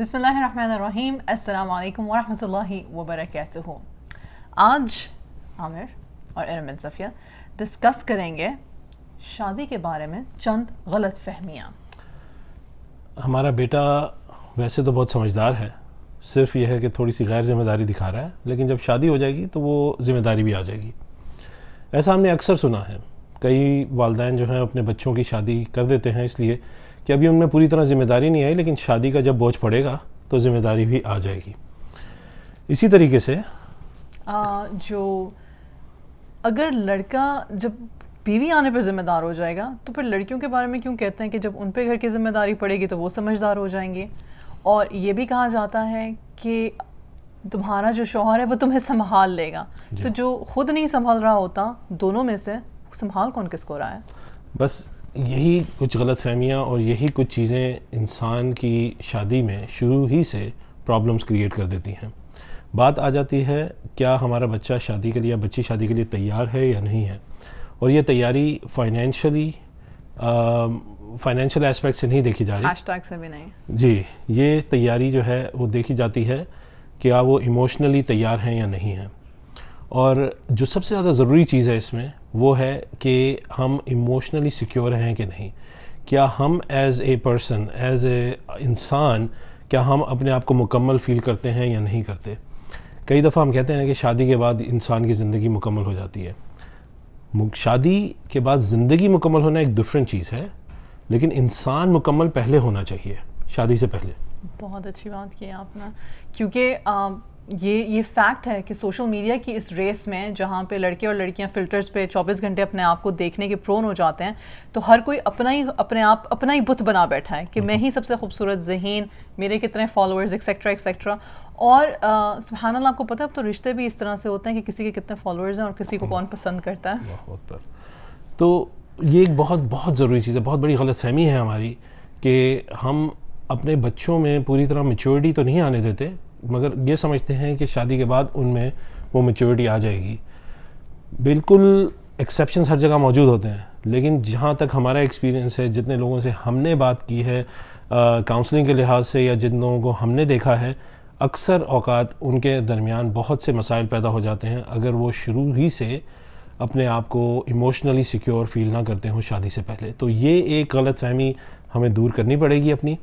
بسم اللہ الرحمن الرحیم. السلام علیکم ورحمۃ اللہ وبرکاتہ. آج عامر اور ارمن صفیہ ڈسکس کریں گے شادی کے بارے میں چند غلط فہمیاں. ہمارا بیٹا ویسے تو بہت سمجھدار ہے، صرف یہ ہے کہ تھوڑی سی غیر ذمہ داری دکھا رہا ہے، لیکن جب شادی ہو جائے گی تو وہ ذمہ داری بھی آ جائے گی. ایسا ہم نے اکثر سنا ہے. کئی والدین جو ہیں اپنے بچوں کی شادی کر دیتے ہیں اس لیے کہ ابھی ان میں پوری طرح ذمہ داری نہیں آئی، لیکن شادی کا جب بوجھ پڑے گا تو ذمہ داری بھی آ جائے گی. اسی طریقے سے جو اگر لڑکا جب بیوی آنے پر ذمہ دار ہو جائے گا تو پھر لڑکیوں کے بارے میں کیوں کہتے ہیں کہ جب ان پہ گھر کی ذمہ داری پڑے گی تو وہ سمجھدار ہو جائیں گے. اور یہ بھی کہا جاتا ہے کہ تمہارا جو شوہر ہے وہ تمہیں سنبھال لے گا. تو جو خود نہیں سنبھال رہا ہوتا دونوں میں سے سنبھال کون کس کو رہا ہے؟ بس یہی کچھ غلط فہمیاں اور یہی کچھ چیزیں انسان کی شادی میں شروع ہی سے پرابلمز کریٹ کر دیتی ہیں. بات آ جاتی ہے کیا ہمارا بچہ شادی کے لیے یا بچی شادی کے لیے تیار ہے یا نہیں ہے. اور یہ تیاری فائنینشیل ایسپیکٹ سے نہیں دیکھی جا رہی. ہیش ٹیگ سے بھی نہیں. جی، یہ تیاری جو ہے وہ دیکھی جاتی ہے کیا وہ ایموشنلی تیار ہیں یا نہیں ہیں. اور جو سب سے زیادہ ضروری چیز ہے اس میں وہ ہے کہ ہم ایموشنلی سیکیور ہیں کہ نہیں. کیا ہم as a person, as a انسان، کیا ہم اپنے آپ کو مکمل فیل کرتے ہیں یا نہیں کرتے. کئی دفعہ ہم کہتے ہیں کہ شادی کے بعد انسان کی زندگی مکمل ہو جاتی ہے. شادی کے بعد زندگی مکمل ہونا ایک ڈفرینٹ چیز ہے، لیکن انسان مکمل پہلے ہونا چاہیے، شادی سے پہلے. بہت اچھی بات کی آپ نے، کیونکہ یہ فیکٹ ہے کہ سوشل میڈیا کی اس ریس میں جہاں پہ لڑکے اور لڑکیاں فلٹرز پہ 24 گھنٹے اپنے آپ کو دیکھنے کے پرون ہو جاتے ہیں، تو ہر کوئی اپنا ہی بت بنا بیٹھا ہے کہ میں ہی سب سے خوبصورت، ذہین، میرے کتنے فالوورز ایکسیکٹرا ایکسیکٹرا. اور سبحان اللہ، آپ کو پتہ ہے اب تو رشتے بھی اس طرح سے ہوتے ہیں کہ کسی کے کتنے فالوورز ہیں اور کسی کو کون پسند کرتا ہے. تو یہ ایک بہت بہت ضروری چیز ہے. بہت بڑی غلط فہمی ہے ہماری کہ ہم اپنے بچوں میں پوری طرح میچورٹی تو نہیں آنے دیتے، مگر یہ سمجھتے ہیں کہ شادی کے بعد ان میں وہ میچورٹی آ جائے گی. بالکل ایکسیپشنز ہر جگہ موجود ہوتے ہیں، لیکن جہاں تک ہمارا ایکسپیرینس ہے، جتنے لوگوں سے ہم نے بات کی ہے کاؤنسلنگ کے لحاظ سے، یا جن لوگوں کو ہم نے دیکھا ہے، اکثر اوقات ان کے درمیان بہت سے مسائل پیدا ہو جاتے ہیں اگر وہ شروع ہی سے اپنے آپ کو ایموشنلی سیکیور فیل نہ کرتے ہوں شادی سے پہلے. تو یہ ایک غلط فہمی ہمیں دور کرنی پڑے گی اپنی،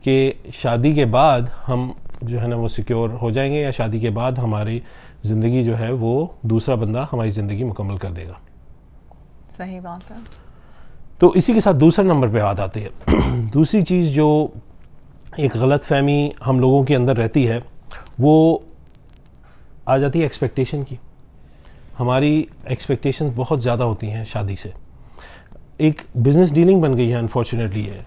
کہ شادی کے بعد ہم جو ہے نا وہ سیکیور ہو جائیں گے، یا شادی کے بعد ہماری زندگی جو ہے وہ دوسرا بندہ ہماری زندگی مکمل کر دے گا. صحیح بات ہے. تو اسی کے ساتھ دوسرے نمبر پہ بات آتی ہے. دوسری چیز جو ایک غلط فہمی ہم لوگوں کے اندر رہتی ہے وہ آ جاتی ہے ایکسپیکٹیشن کی. ہماری ایکسپیکٹیشن بہت زیادہ ہوتی ہیں شادی سے. ایک بزنس ڈیلنگ بن گئی ہے انفارچونیٹلی ہے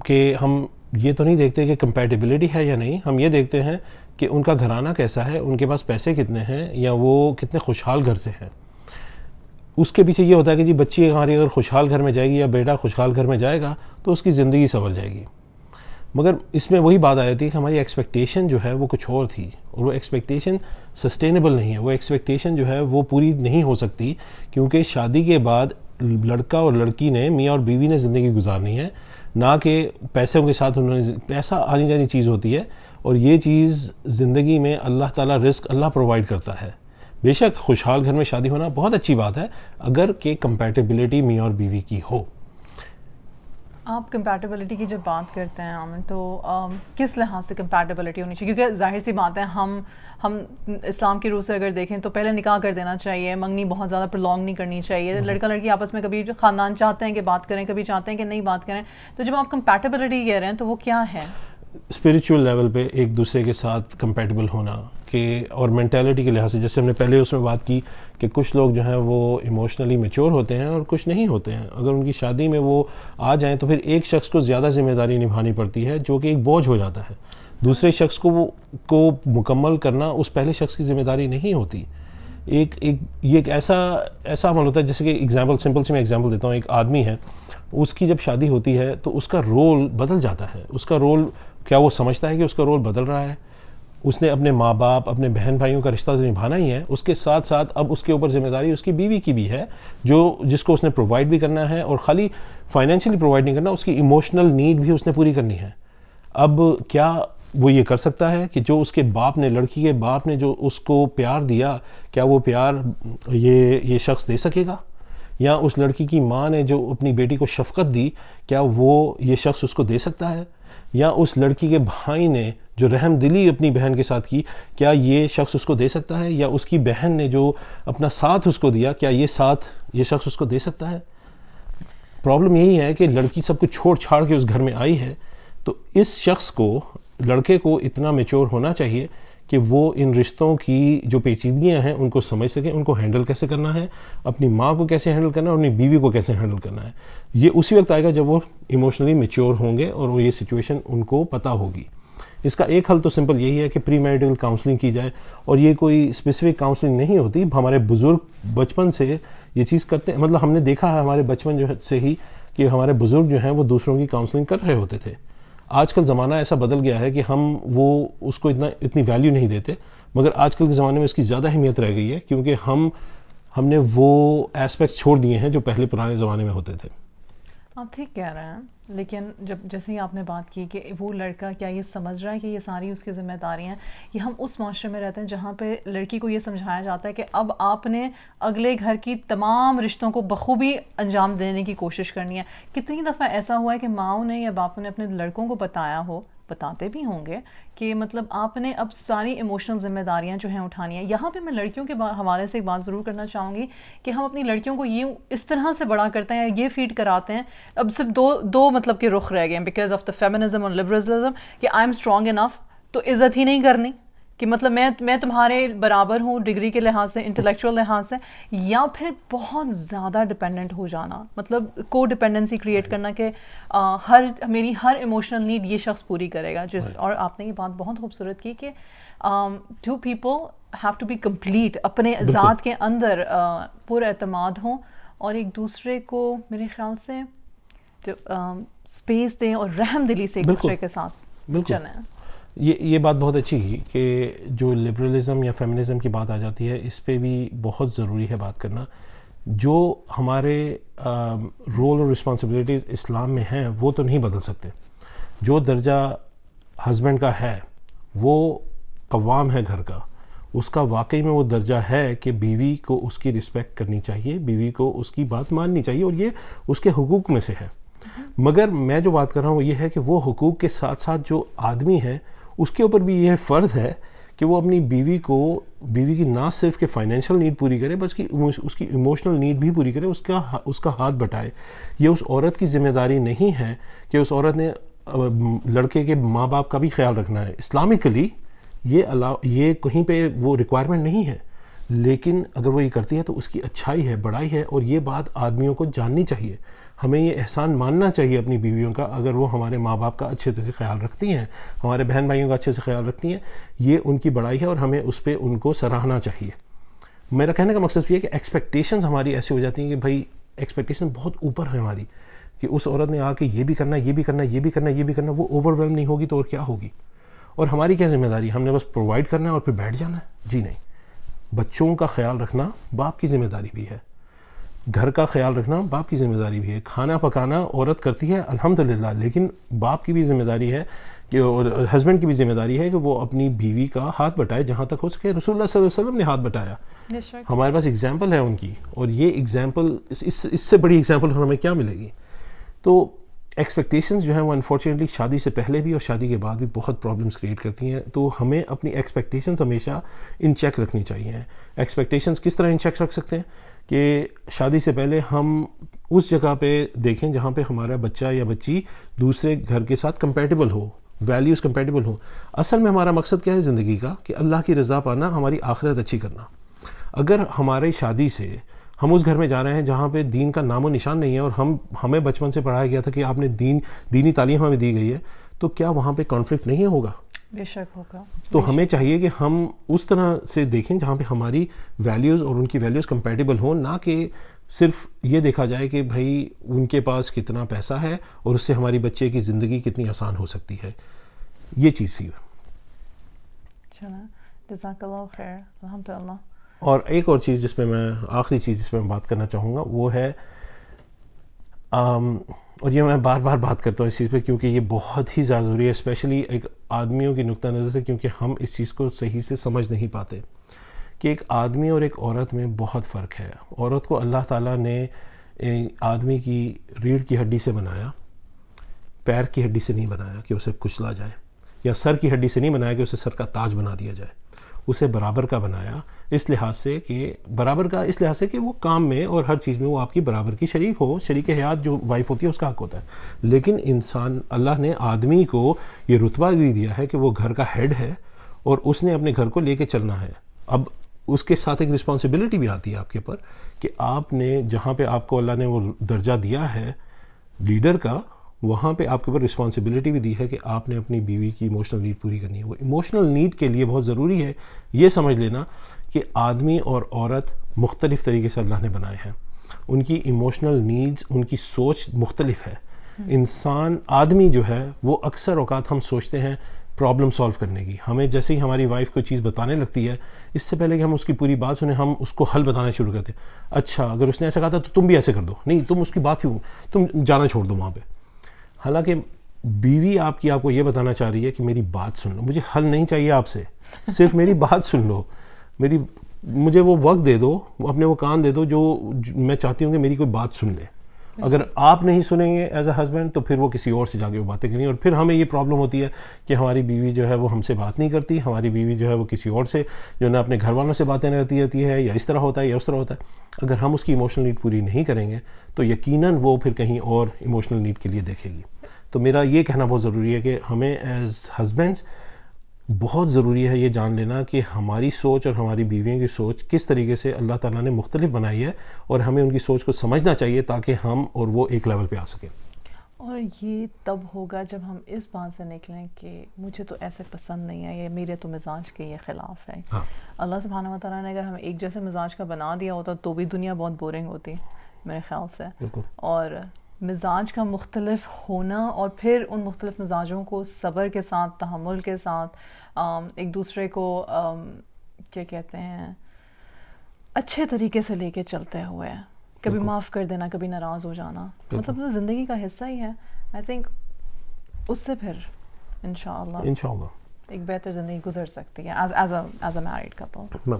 کہ ہم یہ تو نہیں دیکھتے کہ کمپیٹیبلٹی ہے یا نہیں، ہم یہ دیکھتے ہیں کہ ان کا گھرانہ کیسا ہے، ان کے پاس پیسے کتنے ہیں، یا وہ کتنے خوشحال گھر سے ہیں. اس کے پیچھے یہ ہوتا ہے کہ جی بچی ہماری اگر خوشحال گھر میں جائے گی یا بیٹا خوشحال گھر میں جائے گا تو اس کی زندگی سنور جائے گی. مگر اس میں وہی بات آ جاتی ہے کہ ہماری ایکسپیکٹیشن جو ہے وہ کچھ اور تھی، اور وہ ایکسپیکٹیشن سسٹینیبل نہیں ہے. وہ ایکسپیکٹیشن جو ہے وہ پوری نہیں ہو سکتی، کیونکہ شادی کے بعد لڑکا اور لڑکی نے، میاں اور بیوی نے زندگی گزارنی ہے، نہ کہ پیسوں کے ساتھ. انہوں نے پیسہ آنی جانی چیز ہوتی ہے، اور یہ چیز زندگی میں اللہ تعالیٰ رزق اللہ پرووائڈ کرتا ہے. بے شک خوشحال گھر میں شادی ہونا بہت اچھی بات ہے اگر کہ کمپیٹیبلٹی میاں اور بیوی کی ہو. آپ کمپیٹیبلٹی کی جب بات کرتے ہیں عامر، تو کس لحاظ سے کمپیٹیبلٹی ہونی چاہیے؟ کیونکہ ظاہر سی بات ہے ہم اسلام کی روح سے اگر دیکھیں تو پہلے نکاح کر دینا چاہیے، منگنی بہت زیادہ پرولونگ نہیں کرنی چاہیے. لڑکا لڑکی آپس میں کبھی خاندان چاہتے ہیں کہ بات کریں، کبھی چاہتے ہیں کہ نہیں بات کریں. تو جب آپ کمپیٹیبلٹی کہہ رہے ہیں تو وہ کیا ہے؟ اسپریچول لیول پہ ایک دوسرے کے ساتھ کمپیٹیبل ہونا، کہ اور مینٹیلٹی کے لحاظ سے، جیسے ہم نے پہلے اس میں بات کی کہ کچھ لوگ جو ہیں وہ ایموشنلی میچور ہوتے ہیں اور کچھ نہیں ہوتے ہیں. اگر ان کی شادی میں وہ آ جائیں تو پھر ایک شخص کو زیادہ ذمہ داری نبھانی پڑتی ہے، جو کہ ایک بوجھ ہو جاتا ہے. دوسرے شخص کو مکمل کرنا اس پہلے شخص کی ذمہ داری نہیں ہوتی. یہ ایک ایسا عمل ہوتا ہے، جیسے کہ ایگزامپل، سمپل سے میں ایگزامپل دیتا ہوں. ایک آدمی ہے، اس کی جب شادی ہوتی ہے تو اس کا رول بدل جاتا ہے. اس کا رول، کیا وہ سمجھتا ہے کہ اس کا رول بدل رہا ہے؟ اس نے اپنے ماں باپ، اپنے بہن بھائیوں کا رشتہ تو نبھانا ہی ہے، اس کے ساتھ ساتھ اب اس کے اوپر ذمہ داری اس کی بیوی کی بھی ہے، جس کو اس نے پرووائڈ بھی کرنا ہے، اور خالی فائنینشلی پرووائڈ نہیں کرنا، اس کی ایموشنل نیڈ بھی اس نے پوری کرنی ہے. اب کیا وہ یہ کر سکتا ہے کہ جو اس کے باپ نے، لڑکی کے باپ نے جو اس کو پیار دیا، کیا وہ پیار یہ شخص دے سکے گا؟ یا اس لڑکی کی ماں نے جو اپنی بیٹی کو شفقت دی، کیا وہ یہ شخص اس کو دے سکتا ہے؟ یا اس لڑکی کے بھائی نے جو رحم دلی اپنی بہن کے ساتھ کی، کیا یہ شخص اس کو دے سکتا ہے؟ یا اس کی بہن نے جو اپنا ساتھ اس کو دیا، کیا یہ شخص اس کو دے سکتا ہے؟ پرابلم یہی ہے کہ لڑکی سب کچھ چھوڑ چھاڑ کے اس گھر میں آئی ہے، تو اس شخص کو، لڑکے کو اتنا میچور ہونا چاہیے کہ وہ ان رشتوں کی جو پیچیدگیاں ہیں ان کو سمجھ سکیں، ان کو ہینڈل کیسے کرنا ہے، اپنی ماں کو کیسے ہینڈل کرنا ہے اور اپنی بیوی کو کیسے ہینڈل کرنا ہے۔ یہ اسی وقت آئے گا جب وہ ایموشنلی میچور ہوں گے اور وہ یہ سچویشن ان کو پتہ ہوگی۔ اس کا ایک حل تو سمپل یہی ہے کہ پری میرٹل کاؤنسلنگ کی جائے، اور یہ کوئی اسپیسیفک کاؤنسلنگ نہیں ہوتی، ہمارے بزرگ بچپن سے یہ چیز کرتے ہیں، مطلب ہم نے دیکھا ہے ہمارے بچپن سے ہی کہ ہمارے بزرگ جو ہیں وہ دوسروں کی کاؤنسلنگ کر رہے ہوتے تھے۔ آج کل زمانہ ایسا بدل گیا ہے کہ ہم اس کو اتنی ویلیو نہیں دیتے، مگر آج کل کے زمانے میں اس کی زیادہ اہمیت رہ گئی ہے، کیونکہ ہم نے وہ ایسپیکٹ چھوڑ دیے ہیں جو پہلے پرانے زمانے میں ہوتے تھے۔ آپ ٹھیک کہہ رہے ہیں، لیکن جب جیسے ہی آپ نے بات کی کہ وہ لڑکا کیا یہ سمجھ رہا ہے کہ یہ ساری اس کی ذمہ داریاں ہیں، یہ ہم اس معاشرے میں رہتے ہیں جہاں پہ لڑکی کو یہ سمجھایا جاتا ہے کہ اب آپ نے اگلے گھر کی تمام رشتوں کو بخوبی انجام دینے کی کوشش کرنی ہے۔ کتنی دفعہ ایسا ہوا ہے کہ ماؤں نے یا باپوں نے اپنے لڑکوں کو بتاتے بھی ہوں گے کہ مطلب آپ نے اب ساری ایموشنل ذمہ داریاں جو ہیں اٹھانی ہیں۔ یہاں پہ میں لڑکیوں کے حوالے سے ایک بات ضرور کرنا چاہوں گی کہ ہم اپنی لڑکیوں کو یہ اس طرح سے بڑا کرتے ہیں، یہ فیڈ کراتے ہیں، اب صرف دو مطلب کے رخ رہ گئے ہیں بیکاز آف دا فیمنزم اور لبرلزم، کہ آئی ایم اسٹرانگ انف، تو عزت ہی نہیں کرنی کہ مطلب میں تمہارے برابر ہوں ڈگری کے لحاظ سے، انٹلیکچوئل لحاظ سے، یا پھر بہت زیادہ ڈپینڈنٹ ہو جانا، مطلب کو ڈپینڈنسی کریٹ کرنا کہ میری ہر ایموشنل نیڈ یہ شخص پوری کرے گا۔ اور آپ نے یہ بات بہت خوبصورت کی کہ to people have to be complete, اپنے ذات کے اندر پر اعتماد ہوں اور ایک دوسرے کو میرے خیال سے اسپیس دیں اور رحم دلی سے ایک دوسرے کے ساتھ چلیں۔ یہ بات بہت اچھی کی کہ جو لبرلزم یا فیمنزم کی بات آ جاتی ہے، اس پہ بھی بہت ضروری ہے بات کرنا۔ جو ہمارے رول اور رسپانسبلٹیز اسلام میں ہیں وہ تو نہیں بدل سکتے۔ جو درجہ ہسبینڈ کا ہے وہ قوام ہے گھر کا، اس کا واقعی میں وہ درجہ ہے کہ بیوی کو اس کی رسپیکٹ کرنی چاہیے، بیوی کو اس کی بات ماننی چاہیے، اور یہ اس کے حقوق میں سے ہے۔ مگر میں جو بات کر رہا ہوں وہ یہ ہے کہ وہ حقوق کے ساتھ ساتھ جو آدمی ہے اس کے اوپر بھی یہ فرض ہے کہ وہ اپنی بیوی کی نہ صرف کہ فائنینشیل نیڈ پوری کرے بلکہ اس کی ایموشنل نیڈ بھی پوری کرے، اس کا ہاتھ بٹائے۔ یہ اس عورت کی ذمہ داری نہیں ہے کہ اس عورت نے لڑکے کے ماں باپ کا بھی خیال رکھنا ہے۔ اسلامکلی یہ کہیں پہ وہ ریکوائرمنٹ نہیں ہے، لیکن اگر وہ یہ کرتی ہے تو اس کی اچھائی ہے، بڑائی ہے، اور یہ بات آدمیوں کو جاننی چاہیے۔ ہمیں یہ احسان ماننا چاہیے اپنی بیویوں کا، اگر وہ ہمارے ماں باپ کا اچھے سے خیال رکھتی ہیں، ہمارے بہن بھائیوں کا اچھے سے خیال رکھتی ہیں، یہ ان کی بڑائی ہے اور ہمیں اس پہ ان کو سراہنا چاہیے۔ میرا کہنے کا مقصد یہ ہے کہ ایکسپیکٹیشنز ہماری ایسی ہو جاتی ہیں کہ بھائی ایکسپیکٹیشن بہت اوپر ہے ہماری، کہ اس عورت نے آ کے یہ بھی کرنا ہے، یہ بھی کرنا ہے، یہ بھی کرنا ہے، یہ بھی کرنا ہے، وہ اوور ویلم نہیں ہوگی تو اور کیا ہوگی؟ اور ہماری کیا ذمہ داری؟ ہم نے بس پرووائڈ کرنا ہے اور پھر بیٹھ جانا ہے؟ جی نہیں، بچوں کا خیال رکھنا باپ کی ذمہ داری بھی ہے، گھر کا خیال رکھنا باپ کی ذمہ داری بھی ہے، کھانا پکانا عورت کرتی ہے الحمدللہ، لیکن باپ کی بھی ذمہ داری ہے کہ، اور ہسبینڈ کی بھی ذمہ داری ہے کہ وہ اپنی بیوی کا ہاتھ بٹائے جہاں تک ہو سکے۔ رسول اللہ صلی اللہ علیہ وسلم نے ہاتھ بٹایا، ہمارے پاس اگزامپل ہے ان کی، اور یہ اگزامپل اس سے بڑی اگزامپل ہمیں کیا ملے گی؟ تو ایکسپیکٹیشنز جو ہیں وہ انفارچونیٹلی شادی سے پہلے بھی اور شادی کے بعد بھی بہت پرابلمس کریٹ کرتی ہیں، تو ہمیں اپنی ایکسپیکٹیشنز ہمیشہ ان چیک رکھنی چاہیے۔ ایکسپیکٹیشنز کس طرح ان چیک رکھ سکتے ہیں کہ شادی سے پہلے ہم اس جگہ پہ دیکھیں جہاں پہ ہمارا بچہ یا بچی دوسرے گھر کے ساتھ کمپیٹیبل ہو، ویلیوز کمپیٹیبل ہوں۔ اصل میں ہمارا مقصد کیا ہے زندگی کا؟ کہ اللہ کی رضا پانا، ہماری آخرت اچھی کرنا۔ اگر ہماری شادی سے ہم اس گھر میں جا رہے ہیں جہاں پہ دین کا نام و نشان نہیں ہے، اور ہمیں بچپن سے پڑھایا گیا تھا کہ آپ نے دینی تعلیم ہمیں دی گئی ہے، تو کیا وہاں پہ کانفلکٹ نہیں ہوگا؟ بے شک ہوگا۔ تو ہمیں چاہیے کہ ہم اس طرح سے دیکھیں جہاں پہ ہماری ویلیوز اور ان کی ویلیوز کمپیٹیبل ہوں، نہ کہ صرف یہ دیکھا جائے کہ بھائی ان کے پاس کتنا پیسہ ہے اور اس سے ہماری بچے کی زندگی کتنی آسان ہو سکتی ہے۔ یہ چیز تھی۔ چلیں، جزاک اللہ خیر، الحمدللہ۔ اور ایک اور چیز جس میں آخری چیز جس میں بات کرنا چاہوں گا وہ ہے اور یہ میں بار بار بات کرتا ہوں اس چیز پہ کیونکہ یہ بہت ہی زیادہ ضروری ہے، اسپیشلی ایک آدمیوں کی نقطہ نظر سے، کیونکہ ہم اس چیز کو صحیح سے سمجھ نہیں پاتے کہ ایک آدمی اور ایک عورت میں بہت فرق ہے. عورت کو اللہ تعالیٰ نے آدمی کی ریڑھ کی ہڈی سے بنایا، پیر کی ہڈی سے نہیں بنایا کہ اسے کچلا جائے، یا سر کی ہڈی سے نہیں بنایا کہ اسے سر کا تاج بنا دیا جائے. اسے برابر کا بنایا اس لحاظ سے کہ برابر کا اس لحاظ سے کہ وہ کام میں اور ہر چیز میں وہ آپ کی برابر کی شریک ہو. شریک حیات جو وائف ہوتی ہے اس کا حق ہوتا ہے. لیکن انسان، اللہ نے آدمی کو یہ رتبہ بھی دیا ہے کہ وہ گھر کا ہیڈ ہے اور اس نے اپنے گھر کو لے کے چلنا ہے. اب اس کے ساتھ ایک رسپانسبلٹی بھی آتی ہے آپ کے اوپر کہ آپ نے جہاں پہ آپ کو اللہ نے وہ درجہ دیا ہے لیڈر کا، وہاں پہ آپ کے اوپر رسپانسبلٹی بھی دی ہے کہ آپ نے اپنی بیوی کی ایموشنل نیڈ پوری کرنی ہے. وہ ایموشنل نیڈ کے لیے بہت ضروری ہے یہ سمجھ لینا کہ آدمی اور عورت مختلف طریقے سے اللہ نے بنائے ہیں. ان کی ایموشنل نیڈز، ان کی سوچ مختلف ہے. انسان، آدمی جو ہے وہ اکثر اوقات ہم سوچتے ہیں پرابلم سالو کرنے کی. ہمیں جیسے ہی ہماری وائف کوئی چیز بتانے لگتی ہے، اس سے پہلے کہ ہم اس کی پوری بات سنیں ہم اس کو حل بتانا شروع کرتے ہیں. اچھا اگر اس نے ایسا کہا تھا تو تم بھی ایسے کر دو، نہیں تم اس کی بات کیوں، تم جانا چھوڑ دو وہاں پہ. حالانکہ بیوی آپ کی آپ کو یہ بتانا چاہ رہی ہے کہ میری بات سن لو، مجھے حل نہیں چاہیے آپ سے، صرف میری بات سن لو، مجھے وہ وقت دے دو، اپنے وہ کان دے دو جو میں چاہتی ہوں کہ میری کوئی بات سن لے. اگر آپ نہیں سنیں گے ایز اے ہسبینڈ تو پھر وہ کسی اور سے جا کے وہ باتیں کریں گے، اور پھر ہمیں یہ پرابلم ہوتی ہے کہ ہماری بیوی جو ہے وہ ہم سے بات نہیں کرتی، ہماری بیوی جو ہے وہ کسی اور سے جو ہے اپنے گھر والوں سے باتیں رہتی ہے، یا اس طرح ہوتا ہے یا اس طرح ہوتا ہے. اگر ہم اس کی ایموشنل نیڈ پوری نہیں کریں گے تو یقیناً وہ پھر کہیں اور ایموشنل نیڈ کے لیے دیکھے گی. تو میرا یہ کہنا بہت ضروری ہے کہ ہمیں ایز ہسبینڈز بہت ضروری ہے یہ جان لینا کہ ہماری سوچ اور ہماری بیویوں کی سوچ کس طریقے سے اللہ تعالیٰ نے مختلف بنائی ہے، اور ہمیں ان کی سوچ کو سمجھنا چاہیے تاکہ ہم اور وہ ایک لیول پہ آ سکیں. اور یہ تب ہوگا جب ہم اس بات سے نکلیں کہ مجھے تو ایسے پسند نہیں ہے، یہ میرے تو مزاج کے یہ خلاف ہے. اللہ سبحانہ و تعالیٰ نے اگر ہمیں ایک جیسے مزاج کا بنا دیا ہوتا تو بھی دنیا بہت بورنگ ہوتی میرے خیال سے. اور مزاج کا مختلف ہونا اور پھر ان مختلف مزاجوں کو صبر کے ساتھ، تحمل کے ساتھ، ایک دوسرے کو کیا کہتے ہیں اچھے طریقے سے لے کے چلتے ہوئے، کبھی معاف کر دینا، کبھی ناراض ہو جانا، مطلب زندگی کا حصہ ہی ہے. آئی تھنک اس سے پھر انشاءاللہ ایک بہتر زندگی گزر سکتی ہے ایز اے میرڈ کپل.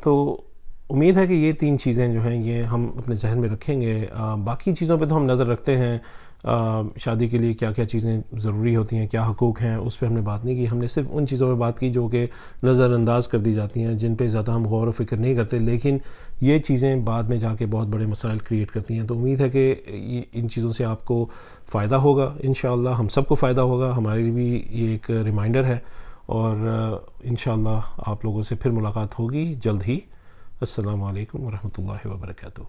تو امید ہے کہ یہ 3 چیزیں جو ہیں یہ ہم اپنے ذہن میں رکھیں گے. باقی چیزوں پہ تو ہم نظر رکھتے ہیں، شادی کے لیے کیا کیا چیزیں ضروری ہوتی ہیں، کیا حقوق ہیں، اس پہ ہم نے بات نہیں کی. ہم نے صرف ان چیزوں پہ بات کی جو کہ نظر انداز کر دی جاتی ہیں، جن پہ زیادہ ہم غور و فکر نہیں کرتے، لیکن یہ چیزیں بعد میں جا کے بہت بڑے مسائل کریٹ کرتی ہیں. تو امید ہے کہ ان چیزوں سے آپ کو فائدہ ہوگا. انشاءاللہ ہم سب کو فائدہ ہوگا، ہمارے لیے بھی یہ ایک ریمائنڈر ہے، اور انشاءاللہ آپ لوگوں سے پھر ملاقات ہوگی جلد ہی. السلام علیکم ورحمۃ اللہ وبرکاتہ.